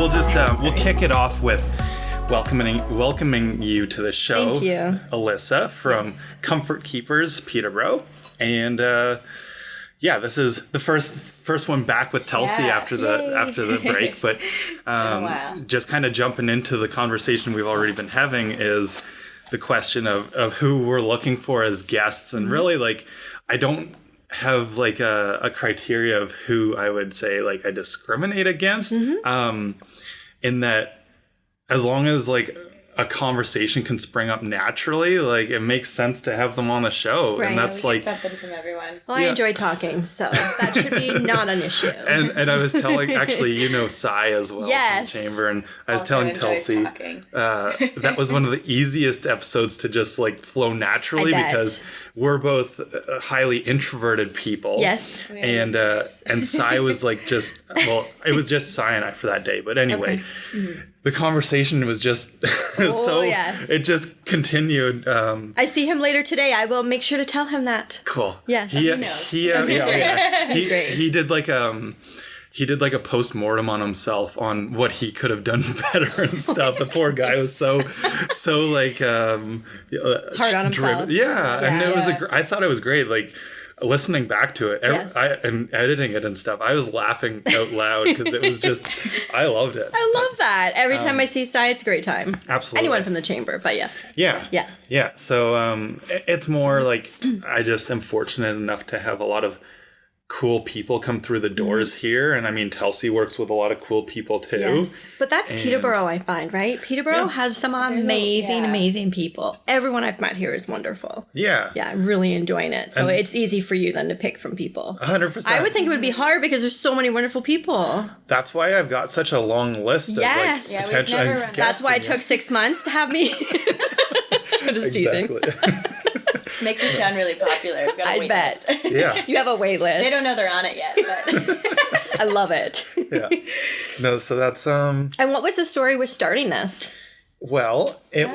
we'll just we'll kick it off with welcoming you to the show. Thank you, Alyssa from Comfort Keepers Peterborough, and this is the first one back with Telsey after the break. But just kind of jumping into the conversation we've already been having is the question of who we're looking for as guests, and really like I don't have like a criteria of who I would say like I discriminate against, in that as long as like a conversation can spring up naturally, like it makes sense to have them on the show. Right. And that's like something from everyone. Well, I enjoy talking, so that should be not an issue. And I was telling, actually, Cy as well from Chamber, and I was also telling Telsey that was one of the easiest episodes to just like flow naturally because we're both highly introverted people. Yes. And Cy was like it was just Cy and I for that day. But anyway, the conversation was just it just continued. I see him later today. I will make sure to tell him that. Cool. Yes. He did like a post-mortem on himself on what he could have done better and stuff. The poor guy was so like hard on himself. And it was I thought it was great. Like listening back to it and editing it and stuff, I was laughing out loud because it was just I loved it. I love that. Every time I see Cy, it's a great time. Absolutely. Anyone from the Chamber, but yes. Yeah. So it's more like I just am fortunate enough to have a lot of cool people come through the doors here, and I mean Telsey works with a lot of cool people too. Yes, but that's Peterborough, I find, right? Peterborough has some amazing people. Everyone I've met here is wonderful. Yeah, I'm really enjoying it. So it's easy for you then to pick from people. 100%. I would think it would be hard because there's so many wonderful people. That's why I've got such a long list of potential guests. That's why it took 6 months to have me. Just teasing. Makes us sound really popular. We've got a wait bet. list. Yeah. You have a wait list. They don't know they're on it yet, but I love it. Yeah. No, so that's And what was the story with starting this? Well, it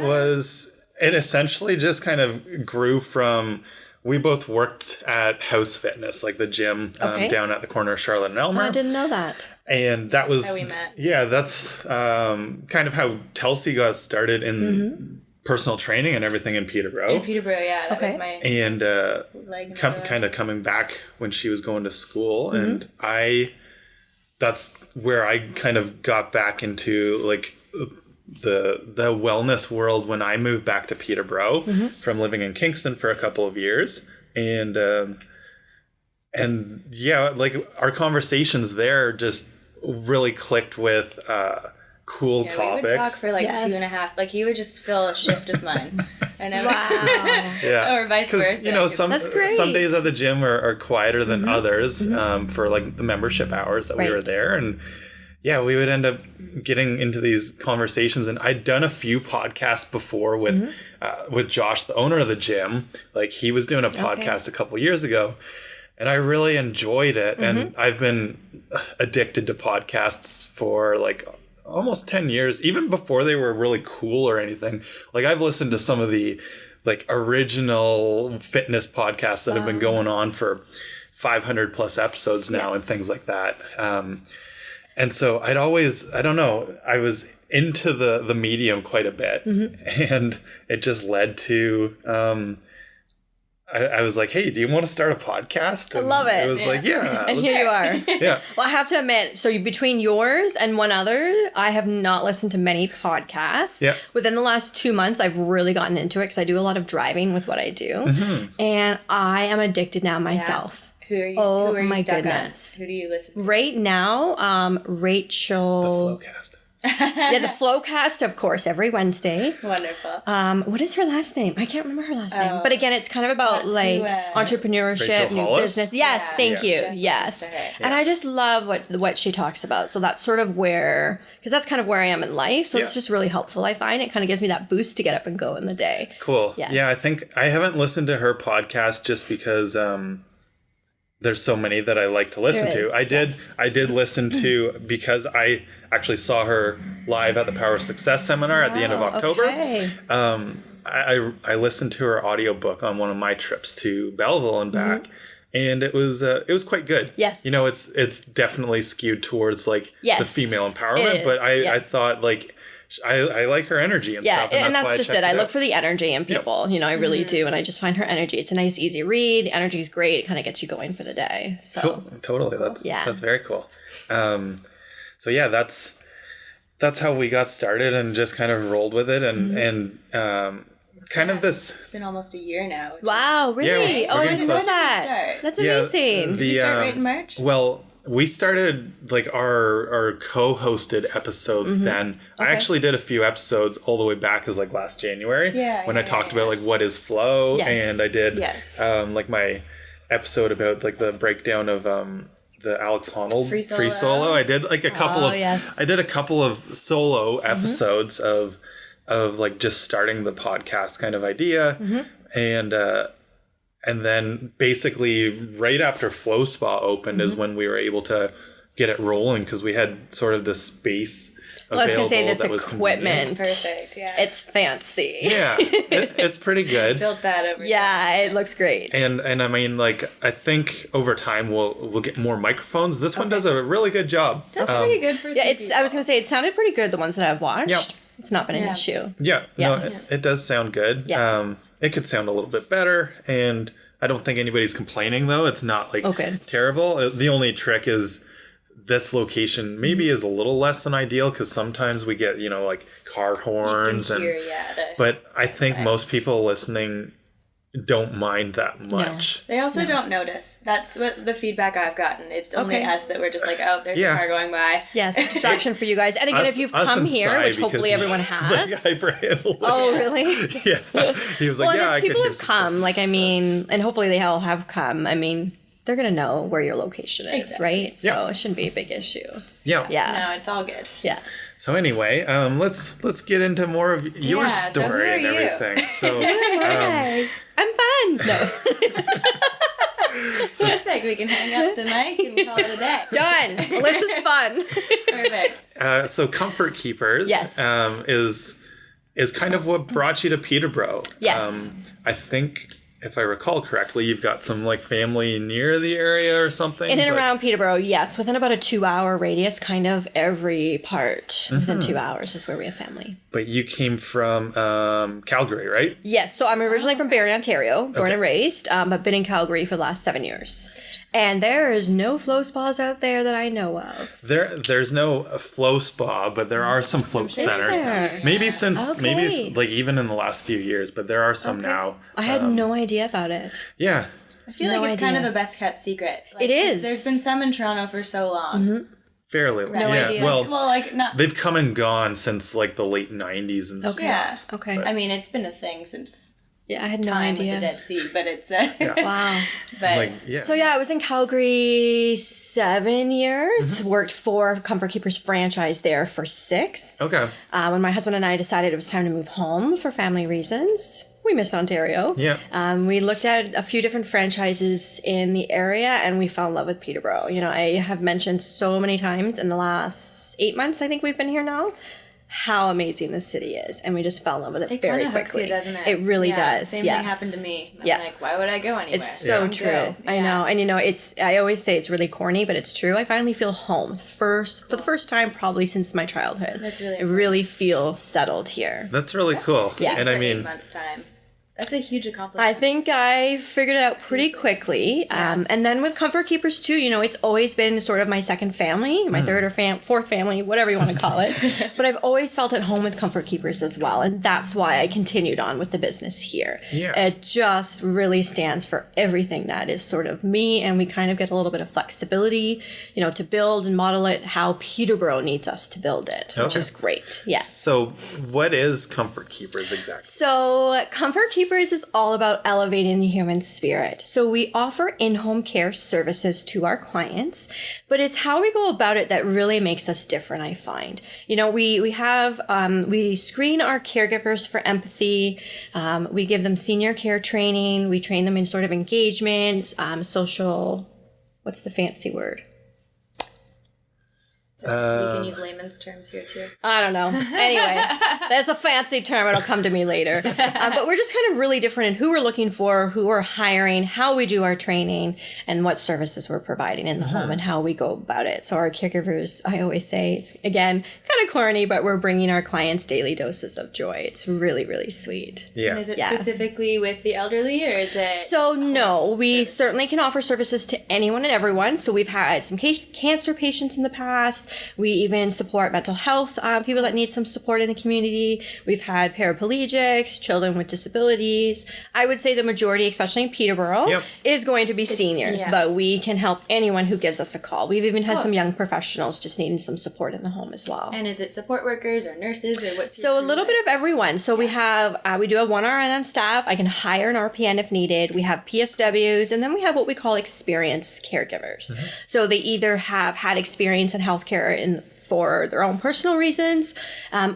essentially just kind of grew from we both worked at House Fitness, like the gym down at the corner of Charlotte and Elmer. Oh, I didn't know that. And that was how we met. Yeah, that's kind of how Telsey got started in personal training and everything in Peterborough. That was my and kind of coming back when she was going to school, and that's where I kind of got back into like the wellness world when I moved back to Peterborough from living in Kingston for a couple of years, and like our conversations there just really clicked with cool topics. We would talk for like 2.5. Like he would just fill a shift of mine. I know. Wow. Or vice versa. You know, some days at the gym are quieter than others for like the membership hours that we were there, and we would end up getting into these conversations. And I'd done a few podcasts before with Josh, the owner of the gym. Like he was doing a podcast a couple years ago. And I really enjoyed it. And I've been addicted to podcasts for like almost 10 years, even before they were really cool or anything. Like I've listened to some of the like original fitness podcasts that have been going on for 500 plus episodes now and things like that. And so I was into the medium quite a bit, and it just led to, I was like, hey, do you want to start a podcast? And I love it. It was like, yeah. And here you are. Yeah. Well, I have to admit, so between yours and one other, I have not listened to many podcasts. Yeah. Within the last 2 months, I've really gotten into it because I do a lot of driving with what I do. And I am addicted now myself. Who are you? Oh, who are you my stuck goodness. On? Who do you listen to? Right now, Rachel. The FlowCast. The FlowCast, of course, every Wednesday. Wonderful. What is her last name? I can't remember her last name. But again, it's kind of about like entrepreneurship, Rachel new Hollis? business. Yes, thank you. Just Yes. listen to her. And I just love what she talks about. So that's sort of where, because that's kind of where I am in life. So it's just really helpful. I find it kind of gives me that boost to get up and go in the day. Cool. Yes. Yeah, I think I haven't listened to her podcast just because there's so many that I like to listen to. I did listen to, because I actually saw her live at the Power of Success seminar at the end of October. Okay. I listened to her audiobook on one of my trips to Belleville and back. And it was quite good. Yes. You know, it's definitely skewed towards like the female empowerment, but I thought like I like her energy and stuff. And that's just it. I look for the energy in people. You know, I really do, and I just find her energy. It's a nice, easy read. The energy is great. It kind of gets you going for the day. So totally, that's very cool. So yeah, that's how we got started and just kind of rolled with it and kind of this. It's been almost a year now. Wow, really? Yeah, I didn't know that. That's amazing. Did you start right in March? Well, we started like our co-hosted episodes then. Okay. I actually did a few episodes all the way back as like last January when I talked about like what is flow, and I did like my episode about like the breakdown of the Alex Honnold free solo. I did like a couple I did a couple of solo episodes of like just starting the podcast kind of idea, and then basically right after Flow Spa opened is when we were able to get it rolling, because we had sort of this space available. I was going to say, this equipment. It's perfect, yeah. It's fancy. Yeah, it's pretty good. It's built that over time. Yeah, it looks great. And I mean, like, I think over time we'll get more microphones. This one does a really good job. That's pretty good for I was going to say, it sounded pretty good, the ones that I've watched. Yep. It's not been an issue. Yeah, yes. No, it does sound good. Yeah. It could sound a little bit better, and I don't think anybody's complaining, though. It's not, like, terrible. The only trick is this location maybe is a little less than ideal, because sometimes we get, you know, like, car horns. But I think most people listening don't mind that much. No. They also don't notice. That's what the feedback I've gotten. It's only us that we're just like, oh, there's a car going by. Yes, distraction for you guys. And again, if you've come here, which hopefully everyone has. Like, oh, really? Yeah. He was like, well, if people have come, like, I mean, and hopefully they all have come, I mean, they're going to know where your location is, right? So it shouldn't be a big issue. Yeah. No, it's all good. Yeah. So anyway, let's get into more of your story and everything. So I'm fun. No. Perfect. We can hang up the mic and call it a day. Done. Alyssa's fun. Perfect. So Comfort Keepers is kind of what brought you to Peterborough. Yes. I think, if I recall correctly, you've got some like family near the area or something. In and around Peterborough, yes. Within about a 2-hour radius, kind of every part within 2 hours is where we have family. But you came from Calgary, right? Yes. So I'm originally from Barrie, Ontario, born and raised, but been in Calgary for the last 7 years. And there is no flow spas out there that I know of. There's no flow spa, but there are some float centers. There? Maybe maybe like even in the last few years, but there are some now. I had no idea about it. Yeah. I feel like it's kind of a best kept secret. Like, it is. There's been some in Toronto for so long. Fairly long. No idea. Well, like not. They've come and gone since like the late 90s and stuff. Yeah. Okay. I mean, it's been a thing since. Yeah, I had no time idea. With the Dead Sea, but it's wow. But so I was in Calgary 7 years. Worked for Comfort Keepers franchise there for 6. Okay. When my husband and I decided it was time to move home for family reasons, we missed Ontario. Yeah. We looked at a few different franchises in the area, and we fell in love with Peterborough. You know, I have mentioned so many times in the last 8 months, I think we've been here now, how amazing this city is, and we just fell in love with it very quickly. Hooks you, doesn't it? It really does. Same thing happened to me. I'm like, why would I go anywhere? It's so true. I know, and you know, I always say it's really corny, but it's true. I finally feel home for the first time probably since my childhood. That's really. I really feel settled here. That's really cool. Yeah, and I mean, 8 months time. That's a huge accomplishment. I think I figured it out pretty quickly. And then with Comfort Keepers too, you know, it's always been sort of my second family, my third or fourth family, whatever you want to call it. But I've always felt at home with Comfort Keepers as well. And that's why I continued on with the business here. Yeah. It just really stands for everything that is sort of me. And we kind of get a little bit of flexibility, you know, to build and model it how Peterborough needs us to build it, which is great. Yes. So what is Comfort Keepers exactly? So Comfort Keepers is all about elevating the human spirit. So we offer in-home care services to our clients, but it's how we go about it that really makes us different, I find. You know, we have, we screen our caregivers for empathy. We give them senior care training. We train them in sort of engagement, social, what's the fancy word? So you can use layman's terms here too. I don't know. Anyway, there's a fancy term. It'll come to me later. But we're just kind of really different in who we're looking for, who we're hiring, how we do our training, and what services we're providing in the home and how we go about it. So our caregivers, I always say, it's, again, kind of corny, but we're bringing our clients daily doses of joy. It's really, really sweet. Yeah. And is it specifically with the elderly, or is it... So no, we certainly can offer services to anyone and everyone. So we've had some cancer patients in the past. We even support mental health people that need some support in the community. We've had paraplegics, children with disabilities. I would say the majority, especially in Peterborough, is going to be seniors, but we can help anyone who gives us a call. We've even had some young professionals just needing some support in the home as well. And is it support workers or nurses, or what's your So a little bit of everyone. So we have, we do have one RN on staff. I can hire an RPN if needed. We have PSWs, and then we have what we call experienced caregivers. So they either have had experience in healthcare for their own personal reasons,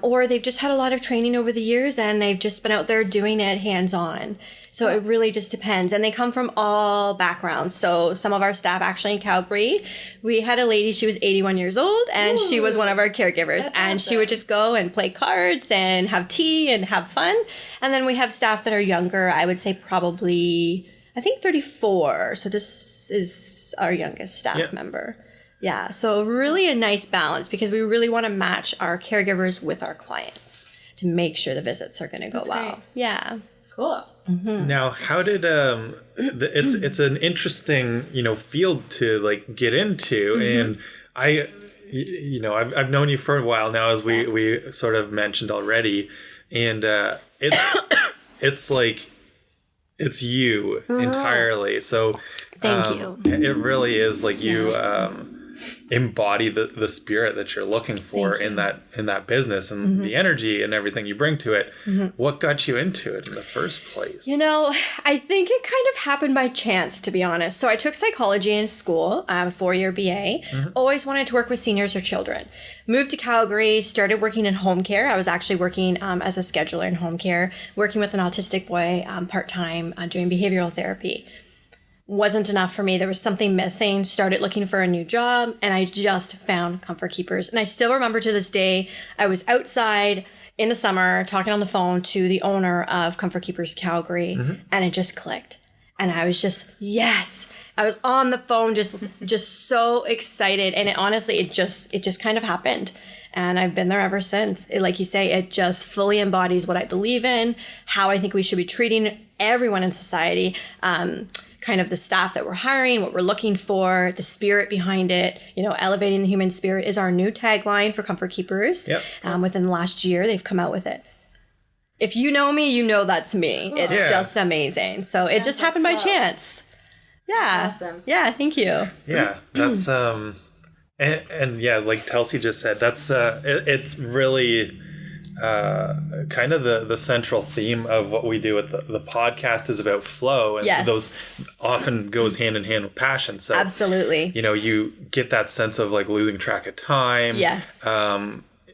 or they've just had a lot of training over the years and they've just been out there doing it hands-on. So it really just depends. And they come from all backgrounds. So some of our staff actually in Calgary, we had a lady, she was 81 years old, and she was one of our caregivers. And she would just go and play cards and have tea and have fun. And then we have staff that are younger, I would say probably, I think 34. So this is our youngest staff member. Yeah, so really a nice balance, because we really want to match our caregivers with our clients to make sure the visits are going to go well. Great. Yeah. Cool. Now, how did it's an interesting, field to like get into, and I've known you for a while now, as we sort of mentioned already, and it's like it's you entirely. So thank you. It really is like you embody the spirit that you're looking for in that business, and the energy and everything you bring to it. What got you into it in the first place? I think it kind of happened by chance, to be honest. So I took psychology in school, a 4-year BA. Always wanted to work with seniors or children. Moved to Calgary, started working in home care. I was actually working as a scheduler in home care, working with an autistic boy part-time, doing behavioral therapy. Wasn't enough for me. There was something missing. Started looking for a new job, and I just found Comfort Keepers. And I still remember to this day, I was outside in the summer talking on the phone to the owner of Comfort Keepers Calgary, and it just clicked. And I was just, yes. I was on the phone just so excited. And it just kind of happened. And I've been there ever since. Like you say, it just fully embodies what I believe in, how I think we should be treating everyone in society, kind of the staff that we're hiring, what we're looking for, the spirit behind it. Elevating the human spirit is our new tagline for Comfort Keepers. Within the last year, they've come out with it. If you know me, you know that's me. Cool. It's just amazing. So it just happened by chance. Yeah. Awesome. Yeah, thank you. Yeah, that's and like Telsey just said, that's it's really kind of the central theme of what we do with the podcast is about flow, and those often goes hand in hand with passion. So absolutely, you get that sense of like losing track of time. Yes.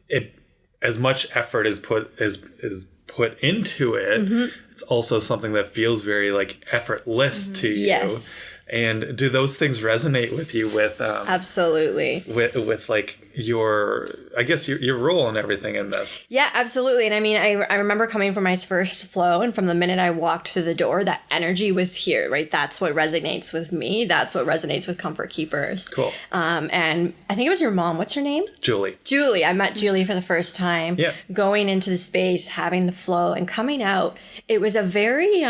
It as much effort is put into it. It's also something that feels very like effortless to you. Yes. And do those things resonate with you with absolutely with like your role and everything in this? Yeah, absolutely. And I mean, I remember coming from my first flow, and from the minute I walked through the door, that energy was here, right? That's what resonates with me. That's what resonates with Comfort Keepers. Cool. And I think it was your mom. What's her name? Julie. I met Julie for the first time. Yeah. Going into the space, having the flow, and coming out, it was a very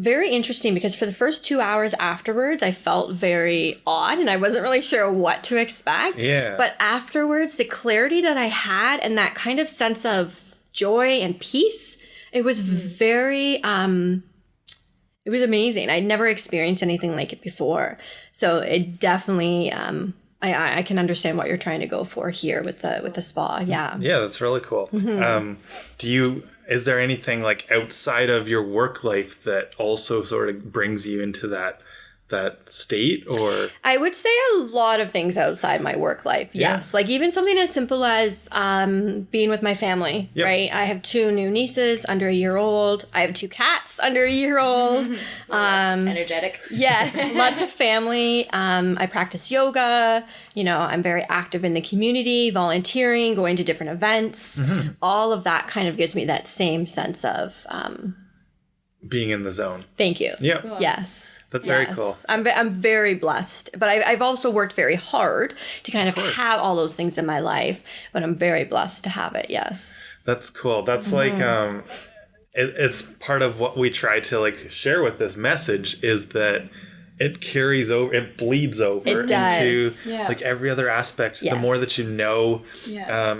very interesting, because for the first 2 hours afterwards, I felt very odd and I wasn't really sure what to expect. Yeah. But afterwards, the clarity that I had and that kind of sense of joy and peace, it was very, it was amazing. I'd never experienced anything like it before. So it definitely, I can understand what you're trying to go for here with the spa. Yeah. Yeah, that's really cool. Is there anything like outside of your work life that also sort of brings you into that state, or? I would say a lot of things outside my work life. Yes. Like even something as simple as being with my family, right? I have 2 new nieces under a year old. I have 2 cats under a year old. Energetic. Yes. Lots of family. I practice yoga. You know, I'm very active in the community, volunteering, going to different events. All of that kind of gives me that same sense of being in the zone. Thank you. Yeah. Cool. Yes. That's very cool. I'm very blessed, but I've also worked very hard to kind of have all those things in my life, but I'm very blessed to have it. Yes. That's cool. That's like, it's part of what we try to like share with this message is that it carries over, it bleeds over into like every other aspect. The more that you know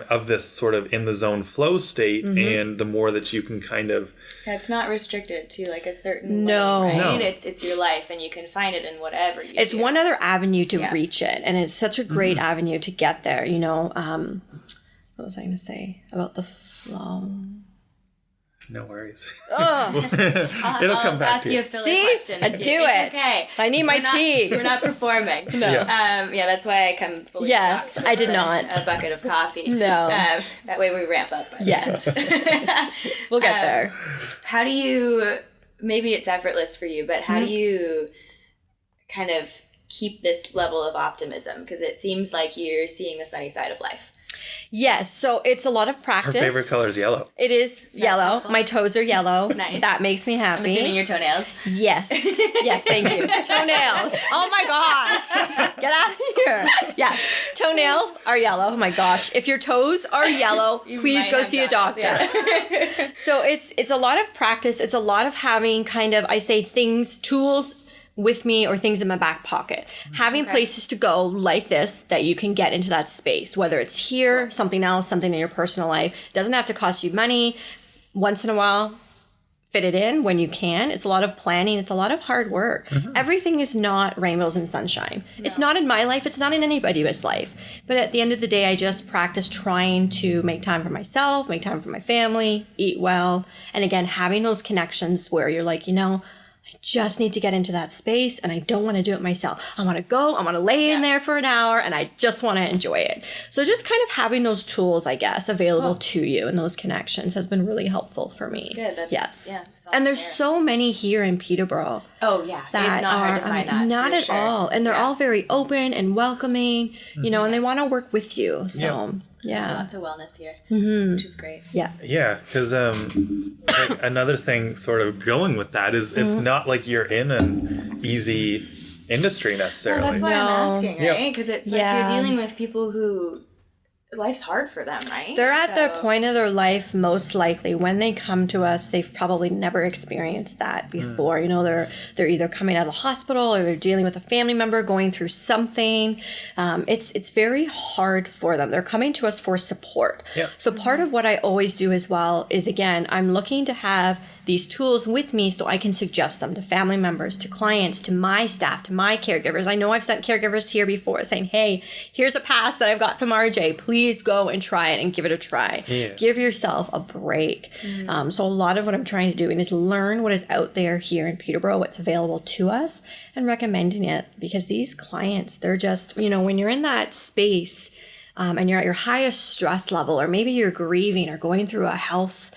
of this sort of in the zone flow state, and the more that you can kind of it's not restricted to like a certain way, right? No. It's your life, and you can find it in whatever you do. One other avenue to reach it, and it's such a great avenue to get there. You know, what was I going to say about the flow? No worries. Oh. It'll come back to you. See? Question. I do it. Okay. I need my tea. We're not performing. No. That's why I come fully stocked. I did not. A bucket of coffee. No. That way we ramp up. Yes. We'll get there. How do you, maybe it's effortless for you, but how do you kind of keep this level of optimism? Because it seems like you're seeing the sunny side of life. Yes, so it's a lot of practice. Her favorite color is yellow. It is yellow. Helpful. My toes are yellow. Nice. That makes me happy. I'm assuming your toenails. Yes. Yes, thank you. Toenails. Oh my gosh. Get out of here. Yes. Toenails are yellow. Oh my gosh. If your toes are yellow, please go see a doctor. Yeah. So it's a lot of practice. It's a lot of having kind of, I say, tools with me or things in my back pocket. Having places to go like this that you can get into that space, whether it's here, something else, something in your personal life. It doesn't have to cost you money. Once in a while, fit it in when you can. It's a lot of planning. It's a lot of hard work. Everything is not rainbows and sunshine. No. It's not in my life. It's not in anybody's life. But at the end of the day, I just practice trying to make time for myself, make time for my family, eat well. And again, having those connections where you're like, you know, I just need to get into that space and I don't want to do it myself. I want to go, I want to lay in there for an hour and I just want to enjoy it. So just kind of having those tools, I guess, available to you and those connections has been really helpful for me. That's good. And there's so many here in Peterborough. Oh, yeah. That it's not hard to find that. Not at all. And they're all very open and welcoming, you know, and they want to work with you. So, lots of wellness here, which is great. Yeah, because like another thing sort of going with that is it's not like you're in an easy industry necessarily. Well, that's why I'm asking, right? Because it's like you're dealing with people who life's hard for them, right? They're at the point of their life, most likely, when they come to us, they've probably never experienced that before. You know, they're either coming out of the hospital or they're dealing with a family member going through something. It's very hard for them. They're coming to us for support. So part of what I always do as well is, again, I'm looking to have these tools with me so I can suggest them to family members, to clients, to my staff, to my caregivers. I know I've sent caregivers here before saying, hey, here's a pass that I've got from RJ. Please go and try it and give it a try. Give yourself a break. So a lot of what I'm trying to do is learn what is out there here in Peterborough, what's available to us, and recommending it, because these clients, they're just, you know, when you're in that space and you're at your highest stress level, or maybe you're grieving or going through a health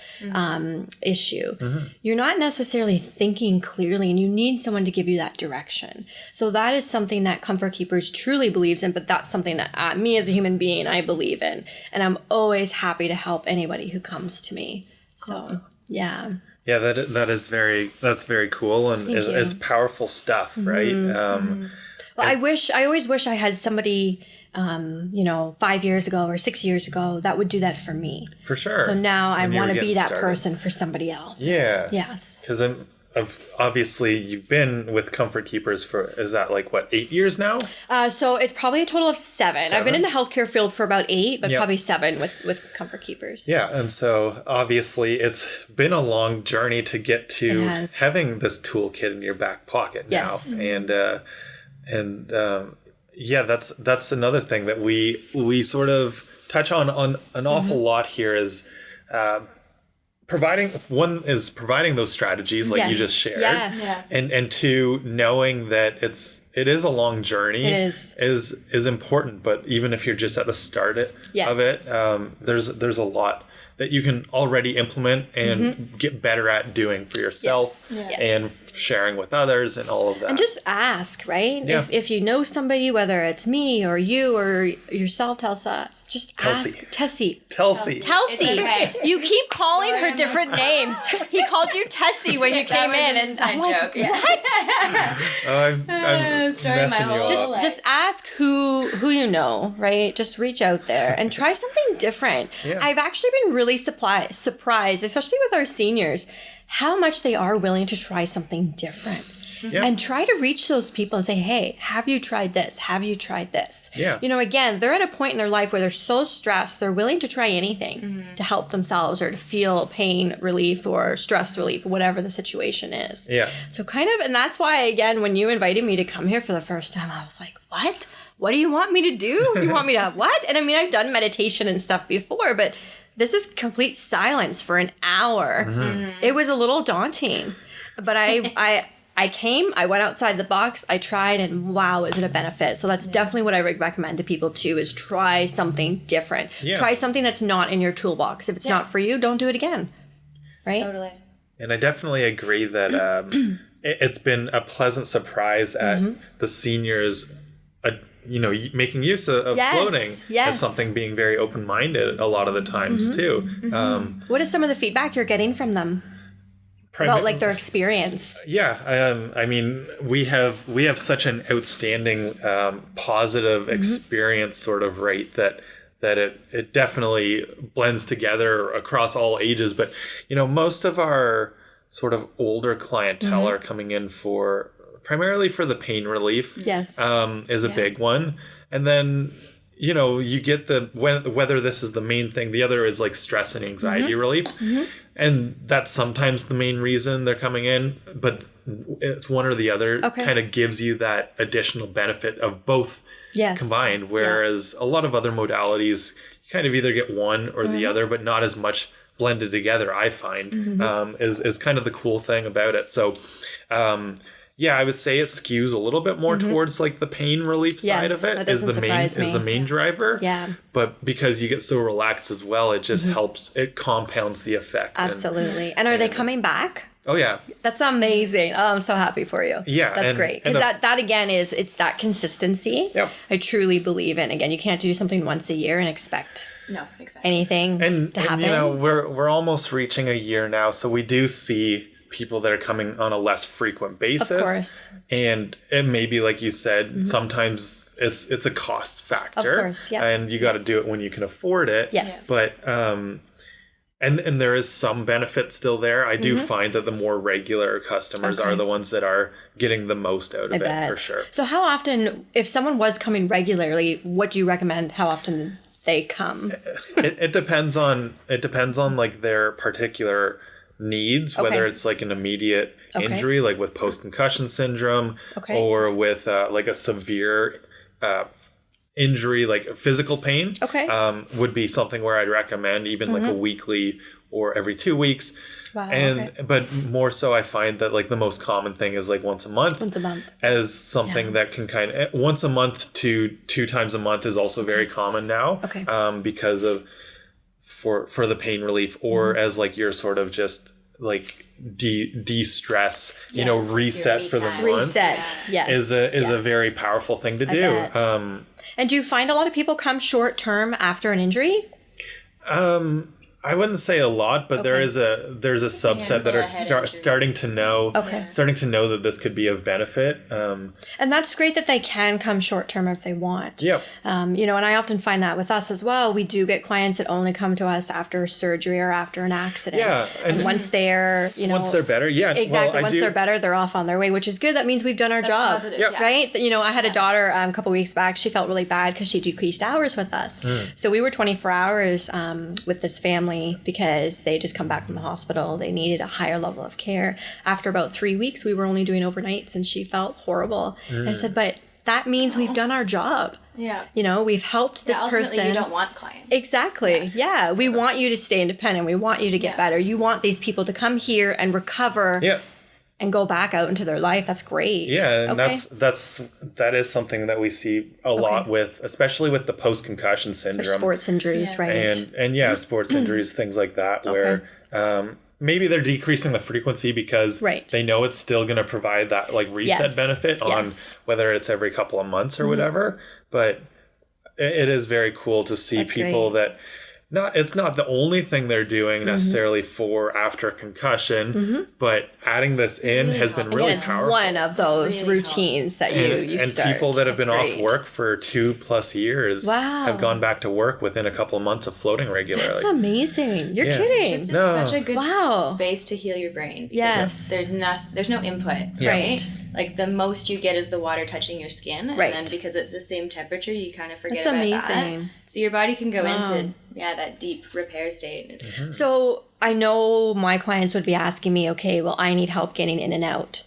issue, you're not necessarily thinking clearly, and you need someone to give you that direction. So that is something that Comfort Keepers truly believes in, but that's something that me as a human being, I believe in. And I'm always happy to help anybody who comes to me. So, yeah, that's very cool, and it's powerful stuff, right? Well, I always wish I had somebody, 5 years ago or 6 years ago that would do that for me. For sure. So now I want to be that person for somebody else. Yeah. Yes. Because obviously you've been with Comfort Keepers for, is that like what, 8 years now? So it's probably a total of 7. I've been in the healthcare field for about 8, but probably 7 with Comfort Keepers. Yeah. And so obviously it's been a long journey to get to having this toolkit in your back pocket now. Yes. That's another thing that we sort of touch on an awful lot here is providing those strategies like you just shared. Yes. And two, knowing that it is a long journey is important. But even if you're just at the start of it, there's a lot that you can already implement and get better at doing for yourself and sharing with others and all of that. And just ask, right? Yeah. If you know somebody, whether it's me or you or yourself, Telsa, just ask. Tessie. Okay. You keep calling her different names. He called you Tessie when you came in. And I'm like, joke. I'm messing you up. Just ask who you know, right? Just reach out there and try something different. Yeah. I've actually been really surprised, especially with our seniors, how much they are willing to try something different. Yeah. And try to reach those people and say, hey, have you tried this? Have you tried this? Yeah. Again, they're at a point in their life where they're so stressed, they're willing to try anything to help themselves or to feel pain relief or stress relief, whatever the situation is. Yeah. So and that's why, again, when you invited me to come here for the first time, I was like, what? What do you want me to do? You want me to what? And I mean, I've done meditation and stuff before, but this is complete silence for an hour. It was a little daunting, but I came, I went outside the box, I tried, and wow, is it a benefit. So that's definitely what I would recommend to people too, is try something different. Yeah. Try something that's not in your toolbox. If it's not for you, don't do it again. Right? Totally. And I definitely agree that it's been a pleasant surprise at the seniors, making use of floating as something, being very open-minded a lot of the times too. What is some of the feedback you're getting from them? About like their experience? Yeah, I mean, we have such an outstanding positive experience sort of rate that it definitely blends together across all ages. But most of our sort of older clientele are coming in primarily for the pain relief. Yes, is a big one, and then you get whether this is the main thing. The other is like stress and anxiety relief. And that's sometimes the main reason they're coming in, but it's one or the other kind of gives you that additional benefit of both combined. Whereas a lot of other modalities, you kind of either get one or the other, but not as much blended together, I find, is kind of the cool thing about it. So, I would say it skews a little bit more towards like the pain relief side of it is the main driver. Yeah. But because you get so relaxed as well, it just helps. It compounds the effect. Absolutely. And are they coming back? Oh yeah. That's amazing. Oh, I'm so happy for you. Yeah. That's great. Because that again it's that consistency. Yep. I truly believe in. Again, you can't do something once a year and expect anything to happen. And we're almost reaching a year now, so we do see people that are coming on a less frequent basis. Of course. And it may be, like you said, sometimes it's a cost factor. Of course, yeah. And you got to do it when you can afford it. Yes. But, and there is some benefit still there. I do find that the more regular customers are the ones that are getting the most out of it, for sure. So how often, if someone was coming regularly, what do you recommend how often they come? It depends on like their particular needs, whether it's like an immediate injury, like with post-concussion syndrome, or with like a severe injury, like physical pain, would be something where I'd recommend even like a weekly or every 2 weeks. Wow, but more so I find that like the most common thing is like once a month as something that can kind of once a month to 2 times a month is also very common now, because of for the pain relief, or as like your sort of just like de-stress, reset for the month. Reset, is a very powerful thing to do. And do you find a lot of people come short term after an injury? I wouldn't say a lot, but there's a subset that are starting to know that this could be of benefit. And that's great that they can come short term if they want. Yep. And I often find that with us as well. We do get clients that only come to us after surgery or after an accident. Yeah. And once they're, once they're better, exactly. Well, once they're better, they're off on their way, which is good. That means we've done our job. Positive, right? I had a daughter a couple weeks back. She felt really bad because she decreased hours with us. So we were 24 hours with this family because they just come back from the hospital. They needed a higher level of care. After about 3 weeks, we were only doing overnights and she felt horrible. I said, but that means we've done our job. Yeah. You know, we've helped this person. You don't want clients. Exactly. Yeah. We want you to stay independent. We want you to get better. You want these people to come here and recover and go back out into their life. That's great. Yeah. And that is something that we see a lot with, especially with the post-concussion syndrome. Or sports injuries, right? And sports injuries, things like that, where maybe they're decreasing the frequency because they know it's still going to provide that like reset benefit on whether it's every couple of months or whatever. But it is very cool to see people that it's not the only thing they're doing necessarily for after a concussion, but adding this in has been really powerful. It's one of those routines that you start. And people that have been off work for 2+ years have gone back to work within a couple of months of floating regularly. That's amazing. You're kidding. It's such a good space to heal your brain. Yes. There's no input, right? Like the most you get is the water touching your skin, and then because it's the same temperature, you kind of forget about that. So your body can go into that deep repair state. So I know my clients would be asking me, okay, well, I need help getting in and out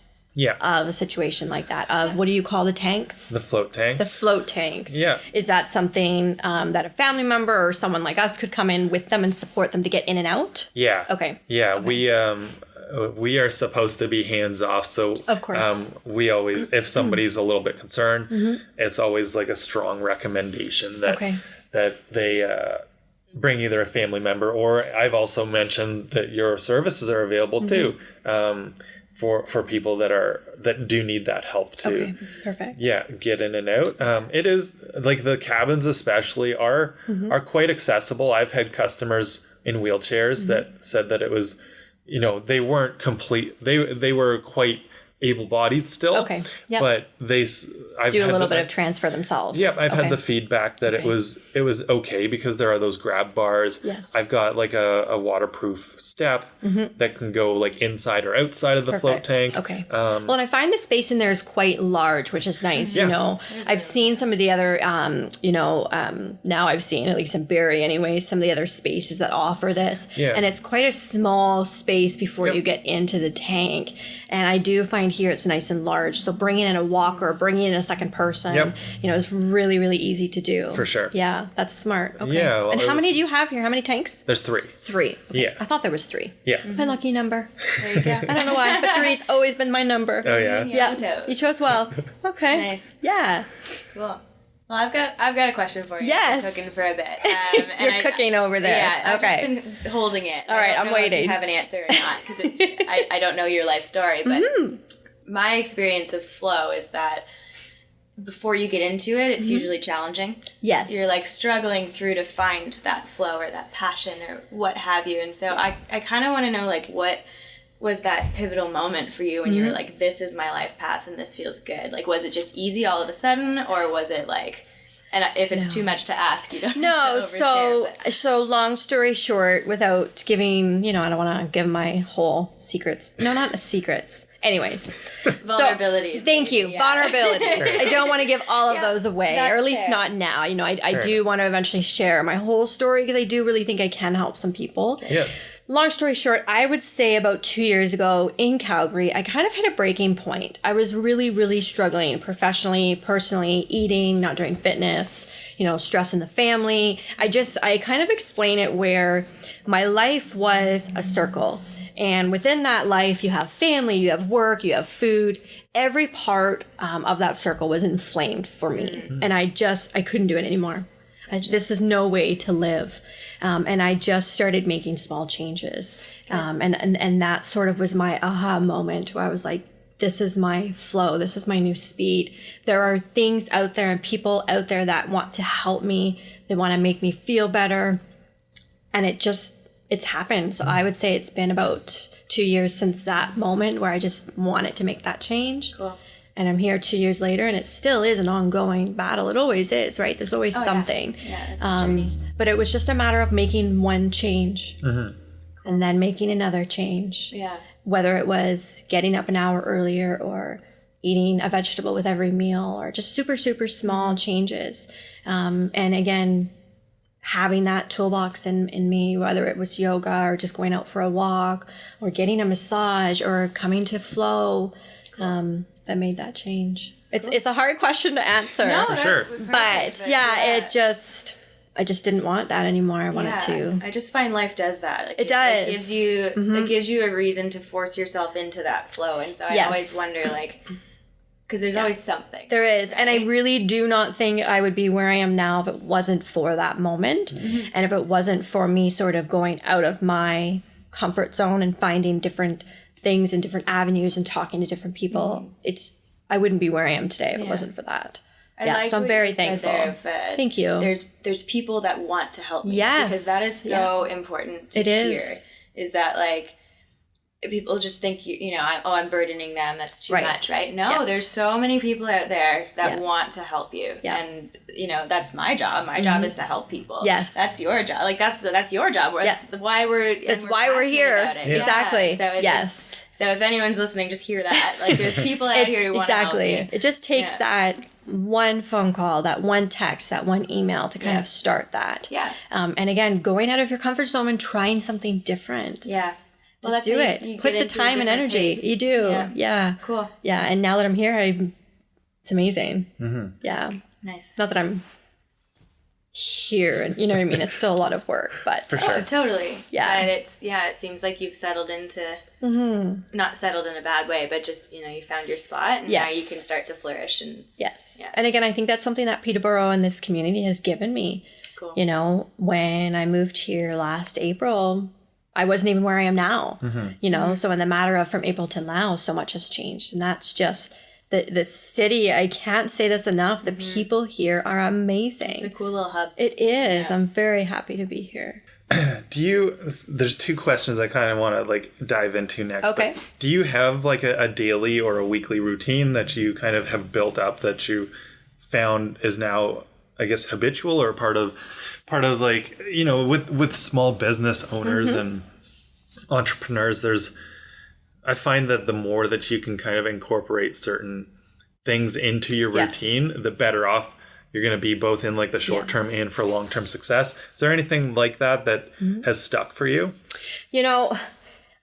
of a situation like that. What do you call the tanks? The float tanks. The float tanks. Yeah. Is that something that a family member or someone like us could come in with them and support them to get in and out? Yeah. Okay. Yeah, we are supposed to be hands off, so of course we always, if somebody's a little bit concerned, it's always like a strong recommendation that they bring either a family member, or I've also mentioned that your services are available too, for people that do need that help too. Okay, perfect. Yeah, get in and out. It is like the cabins especially are quite accessible. I've had customers in wheelchairs that said that it was, you know, they weren't complete. They were quite able-bodied still. Okay. Yep. But I've do a little bit of transfer themselves. Yeah, I've had the feedback that it was okay because there are those grab bars. Yes. I've got like a waterproof step that can go like inside or outside of the float tank. Okay. Well, and I find the space in there is quite large, which is nice. You know, I've seen some of the other, now I've seen, at least in Barrie anyway, some of the other spaces that offer this. Yeah. And it's quite a small space before you get into the tank. And I do find here it's nice and large. So bringing in a walker, bringing in a second person, you know, is really, really easy to do. For sure. Yeah, that's smart. Okay. Yeah. Well, and how many do you have here? How many tanks? There's 3. 3. Okay. Yeah. I thought there was 3. Yeah. My lucky number. There you go. I don't know why, but 3's always been my number. Oh yeah. Yeah. You chose well. Okay. Nice. Yeah. Cool. Well, I've got a question for you. Yes. I'm cooking for a bit. You're cooking over there. Yeah. Okay. I've just been holding it. All right. I'm waiting. If you have an answer or not, because I don't know your life story, but my experience of flow is that before you get into it, it's usually challenging. Yes. You're like struggling through to find that flow or that passion or what have you. And so I kind of want to know, like, what was that pivotal moment for you when you were like, this is my life path and this feels good? Like, was it just easy all of a sudden, or was it like, and if it's too much to ask, you don't have to overshare. So long story short, without giving, you know, I don't want to give my whole secrets. No, not secrets. Anyways. Vulnerabilities. So, thank you. Yeah. Vulnerabilities. I don't want to give all of those away, or at least not now. You know, I do want to eventually share my whole story because I do really think I can help some people. Yeah. Long story short, I would say about 2 years ago in Calgary, I kind of hit a breaking point. I was really, really struggling professionally, personally, eating, not doing fitness, you know, stress in the family. I kind of explain it where my life was a circle. And within that life, you have family, you have work, you have food. Every part of that circle was inflamed for me. And I couldn't do it anymore. This is no way to live. And I just started making small changes. And that sort of was my aha moment where I was like, this is my flow. This is my new speed. There are things out there and people out there that want to help me. They want to make me feel better. And it's happened. So I would say it's been about 2 years since that moment where I just wanted to make that change. Cool. And I'm here 2 years later, and it still is an ongoing battle. It always is, right? There's always something. Yeah, it's a journey. But it was just a matter of making one change and then making another change. Yeah. Whether it was getting up an hour earlier or eating a vegetable with every meal or just super, super small changes. And again, having that toolbox in me, whether it was yoga or just going out for a walk or getting a massage or coming to flow, that made that change. It's a hard question to answer. No, For sure. perfect, But I just didn't want that anymore. I wanted to. I just find life does that. Like, it does. It gives you a reason to force yourself into that flow. And so I always wonder, like, because there's always something. There is. Right? And I really do not think I would be where I am now if it wasn't for that moment. And if it wasn't for me sort of going out of my comfort zone and finding different things and different avenues and talking to different people, I wouldn't be where I am today if it wasn't for that. So I'm very thankful. Thank you. There's people that want to help me. Yes. Because that is so important to hear. Is that, like, people just think, I'm burdening them. That's too much, right? No, there's so many people out there that want to help you. Yeah. And, that's my job. My job is to help people. Yes. That's your job. Like, that's your job. That's why we're here. About it. Yeah. Exactly. So so if anyone's listening, just hear that. Like, there's people out here who want to help you. It just takes that one phone call, that one text, that one email to kind of start that. Yeah. And again, going out of your comfort zone and trying something different. Yeah. Well, just do it. Put the time and energy. Pace. You do. Yeah. Cool. Yeah. And now that I'm here, it's amazing. Yeah. Nice. Not that I'm here, and you know what I mean? It's still a lot of work, but for sure. Totally. Yeah. And it seems like you've settled into, not settled in a bad way, but just, you found your spot, and now you can start to flourish. And and again, I think that's something that Peterborough and this community has given me. Cool. When I moved here last April, I wasn't even where I am now, so in the matter of from April to now, so much has changed. And that's just the city. I can't say this enough. The people here are amazing. It's a cool little hub. It is. Yeah. I'm very happy to be here. There's two questions I kind of want to like dive into next. Okay. Do you have like a daily or a weekly routine that you kind of have built up that you found is now, I guess, habitual or part of like, with small business owners and entrepreneurs, I find that the more that you can kind of incorporate certain things into your routine, the better off you're going to be, both in like the short term and for long-term success. Is there anything like that has stuck for you?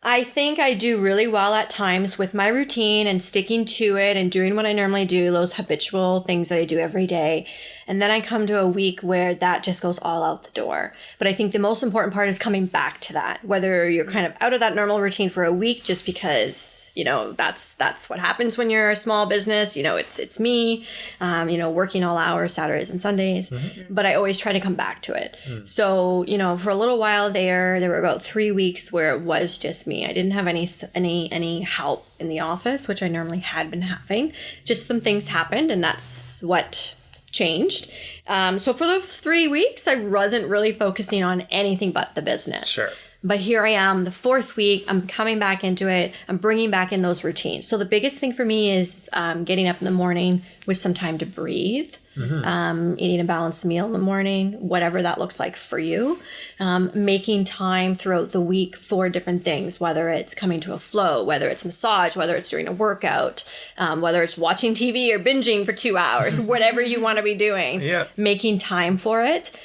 I think I do really well at times with my routine and sticking to it and doing what I normally do, those habitual things that I do every day. And then I come to a week where that just goes all out the door. But I think the most important part is coming back to that, whether you're kind of out of that normal routine for a week, just because, that's what happens when you're a small business. It's me, working all hours, Saturdays and Sundays, but I always try to come back to it. So, for a little while there were about 3 weeks where it was just me. I didn't have any help in the office, which I normally had been having. Just some things happened, and that's what changed. So for those 3 weeks, I wasn't really focusing on anything but the business. Sure. But here I am, the 4th week, I'm coming back into it. I'm bringing back in those routines. So the biggest thing for me is getting up in the morning with some time to breathe, eating a balanced meal in the morning, whatever that looks like for you. Making time throughout the week for different things, whether it's coming to a flow, whether it's massage, whether it's during a workout, whether it's watching TV or binging for 2 hours, whatever you want to be doing, making time for it.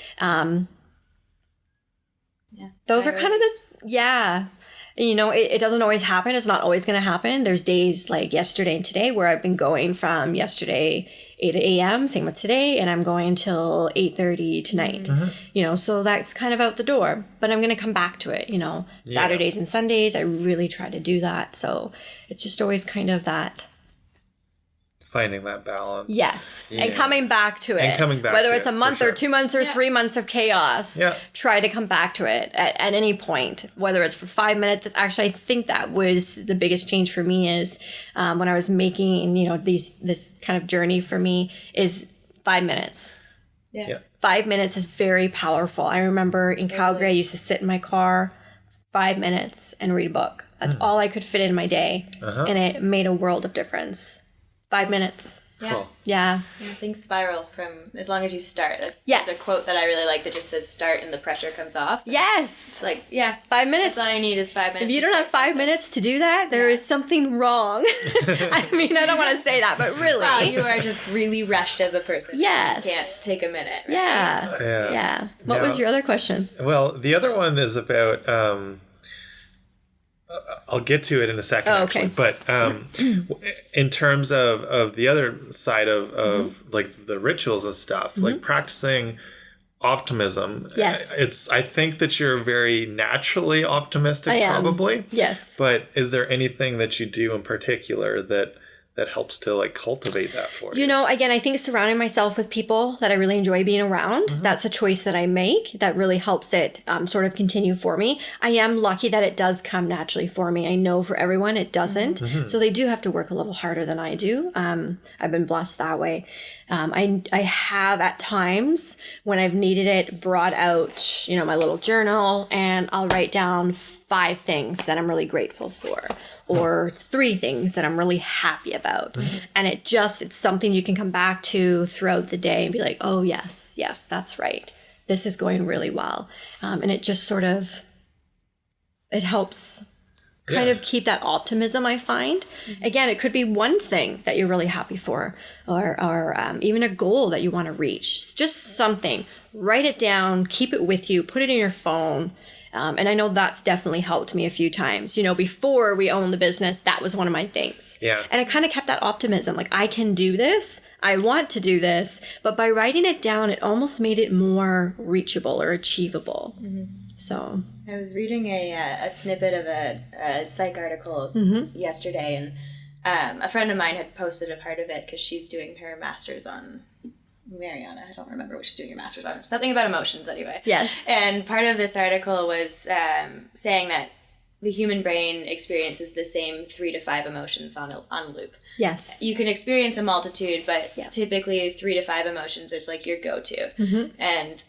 Those are kind of it doesn't always happen. It's not always going to happen. There's days like yesterday and today where I've been going from yesterday 8 a.m. same with today, and I'm going till 8:30 tonight. So that's kind of out the door, but I'm going to come back to it. Saturdays and Sundays, I really try to do that. So it's just always kind of that. Finding that balance. Yes. And coming back to it. And coming back whether to it's it, a month or 2 months or 3 months of chaos. Try to come back to it at any point, whether it's for 5 minutes. Actually, I think that was the biggest change for me is when I was making, this kind of journey for me is 5 minutes. 5 minutes is very powerful. I remember in Calgary, I used to sit in my car 5 minutes and read a book. That's all I could fit in my day. And it made a world of difference. 5 minutes. Cool. Yeah. Things spiral from as long as you start. That's a quote that I really like that just says start and the pressure comes off. Yes. It's like, 5 minutes. That's all I need is 5 minutes. If you don't have 5 minutes to do that, there is something wrong. I mean, I don't want to say that, but really. Well, you are just really rushed as a person. Yes. You can't take a minute. Right? Yeah. What was your other question? Well, the other one is about... I'll get to it in a second, okay. actually. But in terms of the other side of like the rituals and stuff, like practicing optimism. Yes. I think that you're very naturally optimistic, probably. Yes. But is there anything that you do in particular that helps to like cultivate that for you? You know, again, I think surrounding myself with people that I really enjoy being around, that's a choice that I make that really helps it sort of continue for me. I am lucky that it does come naturally for me. I know for everyone it doesn't. So they do have to work a little harder than I do. I've been blessed that way. I have at times when I've needed it brought out, you know, my little journal, and I'll write down 5 things that I'm really grateful for, or 3 things that I'm really happy about. And it's something you can come back to throughout the day and be like, oh yes, that's right. This is going really well. And it just sort of, it helps kind of keep that optimism, I find. Again, it could be one thing that you're really happy for, or even a goal that you want to reach. Just something. Write it down, keep it with you, put it in your phone. And I know that's definitely helped me a few times. You know, before we owned the business, that was one of my things. Yeah. And I kind of kept that optimism. Like, I can do this. I want to do this. But by writing it down, it almost made it more reachable or achievable. So I was reading a snippet of a psych article yesterday, and a friend of mine had posted a part of it because she's doing her master's on Mariana. I don't remember what she's doing her master's on. Something about emotions, anyway. Yes. And part of this article was saying that the human brain experiences the same 3 to 5 emotions on loop. Yes. You can experience a multitude, but typically 3 to 5 emotions is like your go-to. And